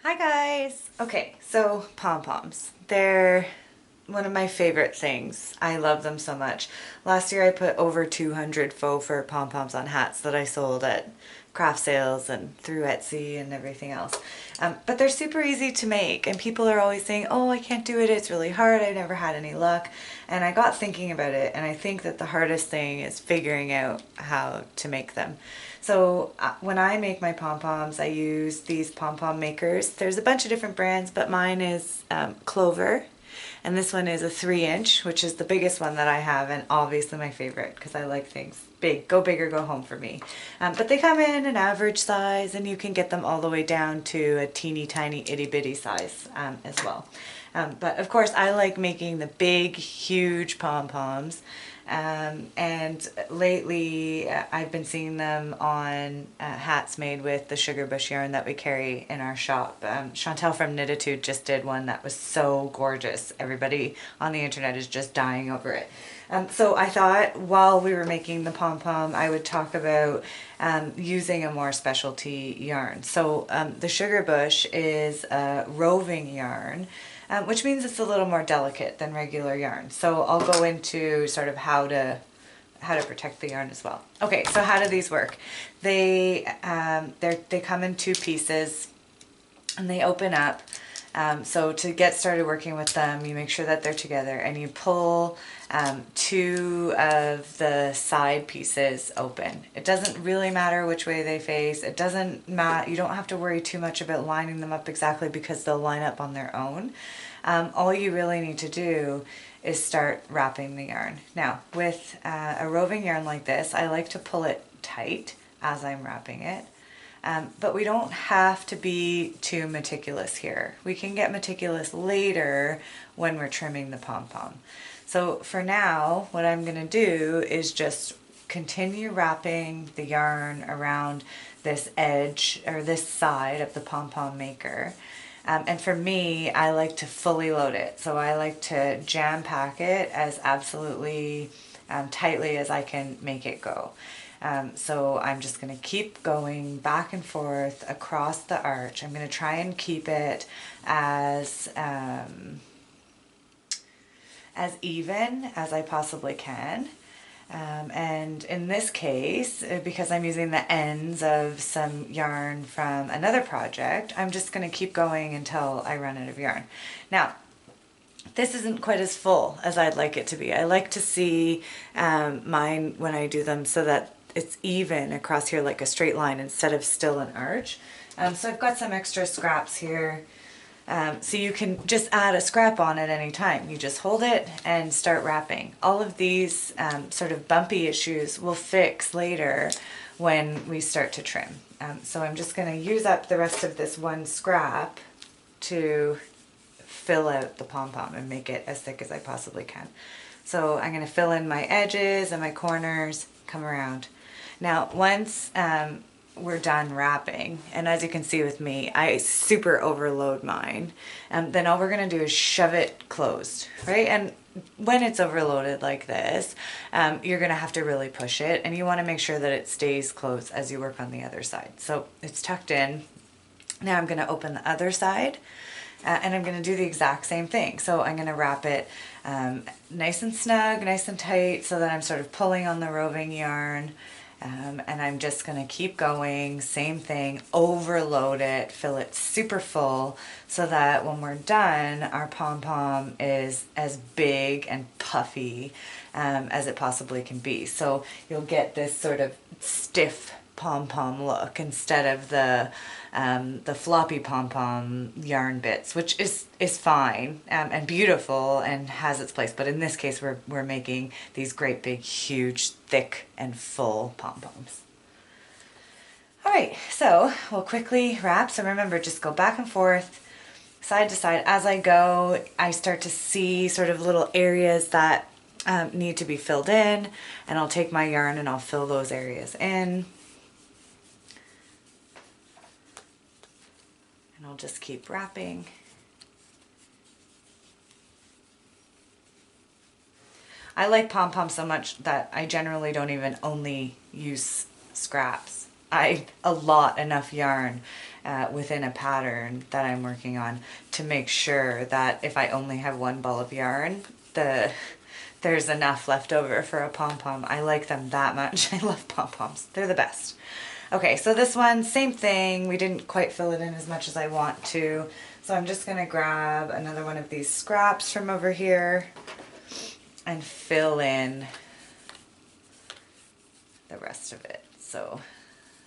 Hi guys! Okay, so pom-poms. They're one of my favorite things. I love them so much. Last year I put over 200 faux fur pom-poms on hats that I sold at craft sales and through Etsy and everything else. But they're super easy to make and people are always saying, oh, I can't do it, it's really hard, I never had any luck. And I got thinking about it and I think that the hardest thing is figuring out how to make them. So when I make my pom-poms, I use these pom-pom makers. There's a bunch of different brands, but mine is Clover. And this one is a 3-inch, which is the biggest one that I have, and obviously my favorite because I like things big. Go big or go home for me. But they come in an average size, and you can get them all the way down to a teeny tiny itty bitty size as well. But of course, I like making the big, huge pom-poms. And lately I've been seeing them on hats made with the Sugarbush yarn that we carry in our shop. Chantel from Knititude just did one that was so gorgeous. Everybody on the internet is just dying over it. So I thought while we were making the pom-pom, I would talk about using a more specialty yarn. So the Sugarbush is a roving yarn, which means it's a little more delicate than regular yarn. So I'll go into sort of how to protect the yarn as well. Okay, so how do these work? They come in two pieces and they open up. So to get started working with them, you make sure that they're together and you pull two of the side pieces open. It doesn't really matter which way they face. It doesn't matter. You don't have to worry too much about lining them up exactly because they'll line up on their own. All you really need to do is start wrapping the yarn. Now, with a roving yarn like this, I like to pull it tight as I'm wrapping it. But we don't have to be too meticulous here. We can get meticulous later when we're trimming the pom-pom. So for now, what I'm going to do is just continue wrapping the yarn around this edge or this side of the pom-pom maker. And for me, I like to fully load it. So I like to jam pack it as absolutely tightly as I can make it go. So I'm just going to keep going back and forth across the arch. I'm going to try and keep it as even as I possibly can. And in this case, because I'm using the ends of some yarn from another project, I'm just going to keep going until I run out of yarn. Now, this isn't quite as full as I'd like it to be. I like to see mine when I do them so that it's even across here like a straight line instead of still an arch. So I've got some extra scraps here. So you can just add a scrap on at any time. You just hold it and start wrapping. All of these sort of bumpy issues will fix later when we start to trim. So I'm just going to use up the rest of this one scrap to fill out the pom-pom and make it as thick as I possibly can. So I'm going to fill in my edges and my corners, come around. Now once we're done wrapping, and as you can see with me, I super overload mine, then all we're going to do is shove it closed, right? And when it's overloaded like this, you're going to have to really push it, and you want to make sure that it stays closed as you work on the other side. So it's tucked in. Now I'm going to open the other side, and I'm going to do the exact same thing. So I'm going to wrap it nice and snug, nice and tight, so that I'm sort of pulling on the roving yarn. And I'm just going to keep going, same thing, overload it, fill it super full so that when we're done, our pom-pom is as big and puffy as it possibly can be. So you'll get this sort of stiff pom-pom look instead of the floppy pom-pom yarn bits, which is fine and beautiful and has its place. But in this case, we're making these great big, huge, thick and full pom-poms. All right, so we'll quickly wrap. So remember, just go back and forth, side to side. As I go, I start to see sort of little areas that need to be filled in, and I'll take my yarn and I'll fill those areas in. I'll just keep wrapping. I like pom-pom so much that I generally don't even only use scraps. I allot enough yarn within a pattern that I'm working on to make sure that if I only have one ball of yarn, there's enough left over for a pom-pom. I like them that much. I love pom-poms. They're the best. Okay, so this one, same thing. We didn't quite fill it in as much as I want to. So I'm just gonna grab another one of these scraps from over here and fill in the rest of it. So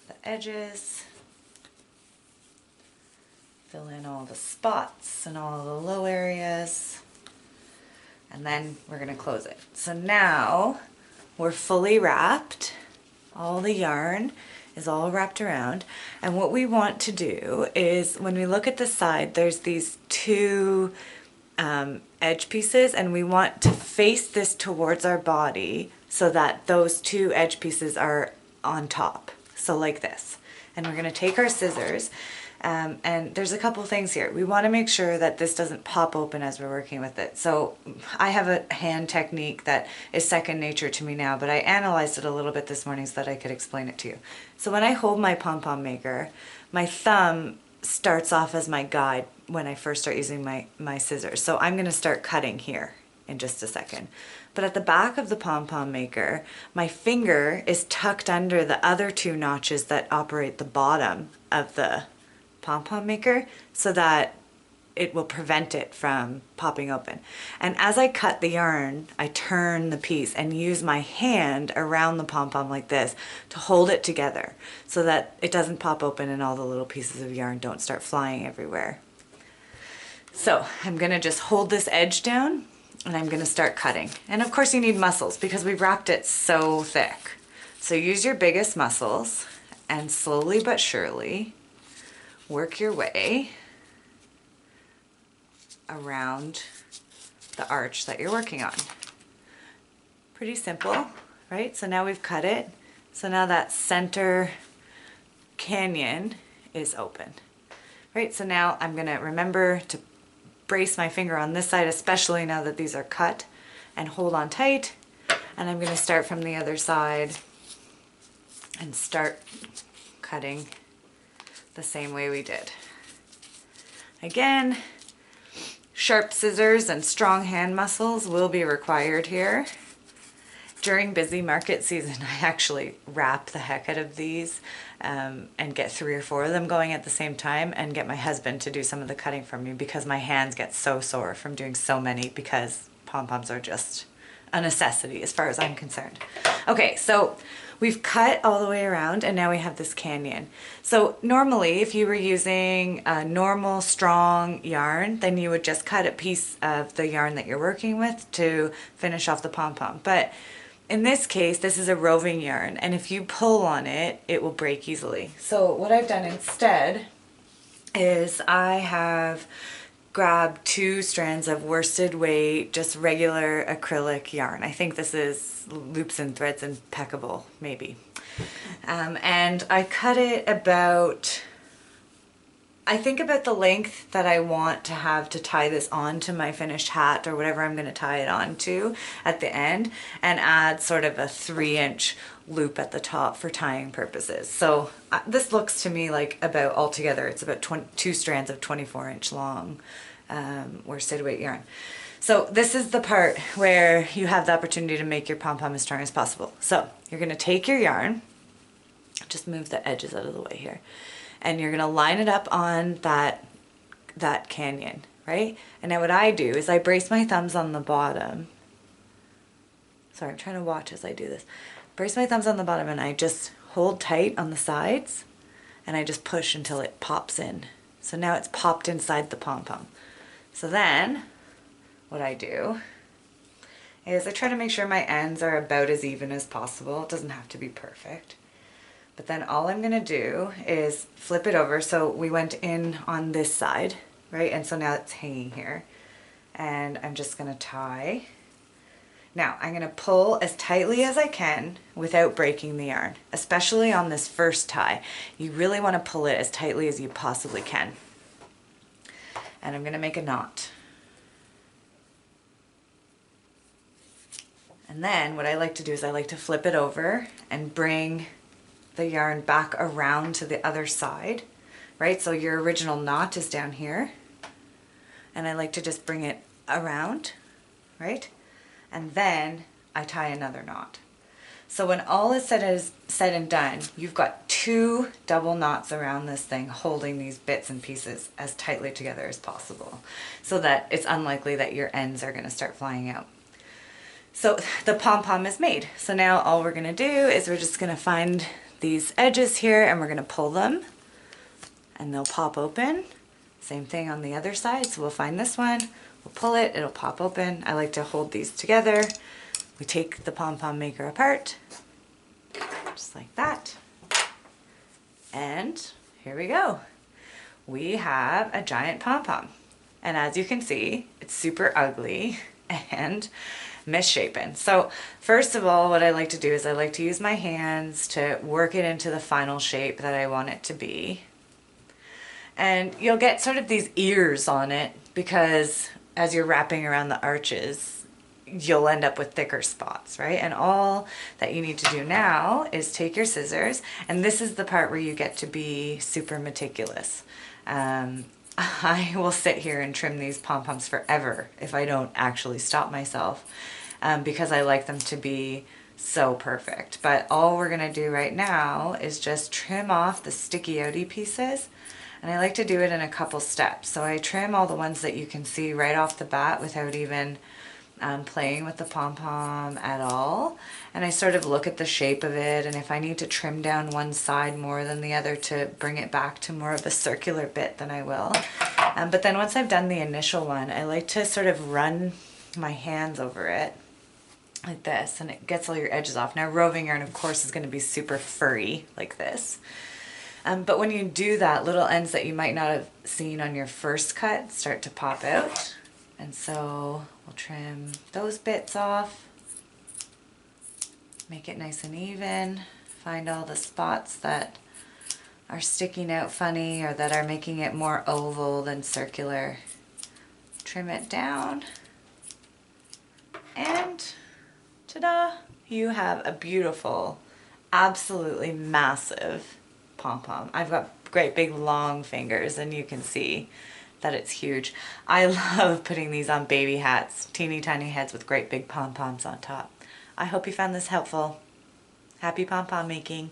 the edges, fill in all the spots and all the low areas, and then we're gonna close it. So now we're fully wrapped. All the yarn is all wrapped around, and what we want to do is when we look at the side, there's these two edge pieces, and we want to face this towards our body so that those two edge pieces are on top, so like this. And we're going to take our scissors, and there's a couple things here. We want to make sure that this doesn't pop open as we're working with it. So I have a hand technique that is second nature to me now, but I analyzed it a little bit this morning so that I could explain it to you. So when I hold my pom-pom maker, my thumb starts off as my guide when I first start using my scissors. So I'm going to start cutting here in just a second. But at the back of the pom-pom maker, my finger is tucked under the other two notches that operate the bottom of the pom-pom maker so that it will prevent it from popping open. And as I cut the yarn, I turn the piece and use my hand around the pom-pom like this to hold it together so that it doesn't pop open and all the little pieces of yarn don't start flying everywhere. So I'm gonna just hold this edge down and I'm gonna start cutting. And of course you need muscles because we've wrapped it so thick. So use your biggest muscles and slowly but surely work your way around the arch that you're working on. Pretty simple, right? So now we've cut it. So now that center canyon is open, right? So now I'm gonna remember to brace my finger on this side, especially now that these are cut, and hold on tight. And I'm gonna start from the other side and start cutting the same way we did. Again, sharp scissors and strong hand muscles will be required here. During busy market season, I actually wrap the heck out of these and get 3 or 4 of them going at the same time and get my husband to do some of the cutting for me because my hands get so sore from doing so many because pom-poms are just a necessity as far as I'm concerned. Okay, so we've cut all the way around and now we have this canyon. So normally if you were using a normal strong yarn, then you would just cut a piece of the yarn that you're working with to finish off the pom-pom. But in this case, this is a roving yarn, and if you pull on it, it will break easily. So what I've done instead is I have grabbed 2 strands of worsted weight, just regular acrylic yarn. I think this is Loops and Threads Impeccable, maybe. And I cut it about, I think about the length that I want to have to tie this on to my finished hat or whatever I'm going to tie it on to at the end, and add sort of a 3-inch loop at the top for tying purposes. So this looks to me like about altogether it's about 2 strands of 24-inch long worsted weight yarn. So this is the part where you have the opportunity to make your pom-pom as strong as possible. So you're going to take your yarn, just move the edges out of the way here, and you're going to line it up on that canyon, right? And now what I do is I brace my thumbs on the bottom. Sorry, I'm trying to watch as I do this. Brace my thumbs on the bottom and I just hold tight on the sides and I just push until it pops in. So now it's popped inside the pom-pom. So then what I do is I try to make sure my ends are about as even as possible. It doesn't have to be perfect. But then all I'm gonna do is flip it over. So we went in on this side, right? And so now it's hanging here. And I'm just gonna tie. Now I'm gonna pull as tightly as I can without breaking the yarn, especially on this first tie. You really wanna pull it as tightly as you possibly can. And I'm gonna make a knot. And then what I like to do is I like to flip it over and bring the yarn back around to the other side right? So your original knot is down here, and I like to just bring it around, right? And then I tie another knot. So when all is said and done, you've got 2 double knots around this thing holding these bits and pieces as tightly together as possible, so that it's unlikely that your ends are going to start flying out. So the pom-pom is made. So now all we're going to do is we're just going to find these edges here and we're going to pull them and they'll pop open. Same thing on the other side. So we'll find this one, we'll pull it, it'll pop open. I like to hold these together. We take the pom-pom maker apart, just like that. And here we go. We have a giant pom-pom. And as you can see, it's super ugly and misshapen. So first of all, what I like to do is I like to use my hands to work it into the final shape that I want it to be. And you'll get sort of these ears on it because as you're wrapping around the arches, you'll end up with thicker spots, right? And all that you need to do now is take your scissors, and this is the part where you get to be super meticulous. I will sit here and trim these pom-poms forever if I don't actually stop myself, because I like them to be so perfect. But all we're gonna do right now is just trim off the sticky outy pieces. And I like to do it in a couple steps. So I trim all the ones that you can see right off the bat without even playing with the pom-pom at all. And I sort of look at the shape of it, and if I need to trim down one side more than the other to bring it back to more of a circular bit, then I will. But then once I've done the initial one, I like to sort of run my hands over it like this, and it gets all your edges off. Now roving yarn, of course, is going to be super furry like this. But when you do that, little ends that you might not have seen on your first cut start to pop out. And so we'll trim those bits off, make it nice and even, find all the spots that are sticking out funny or that are making it more oval than circular. Trim it down, and ta-da! You have a beautiful, absolutely massive pom-pom. I've got great big long fingers and you can see that it's huge. I love putting these on baby hats, teeny tiny heads with great big pom-poms on top. I hope you found this helpful. Happy pom-pom making.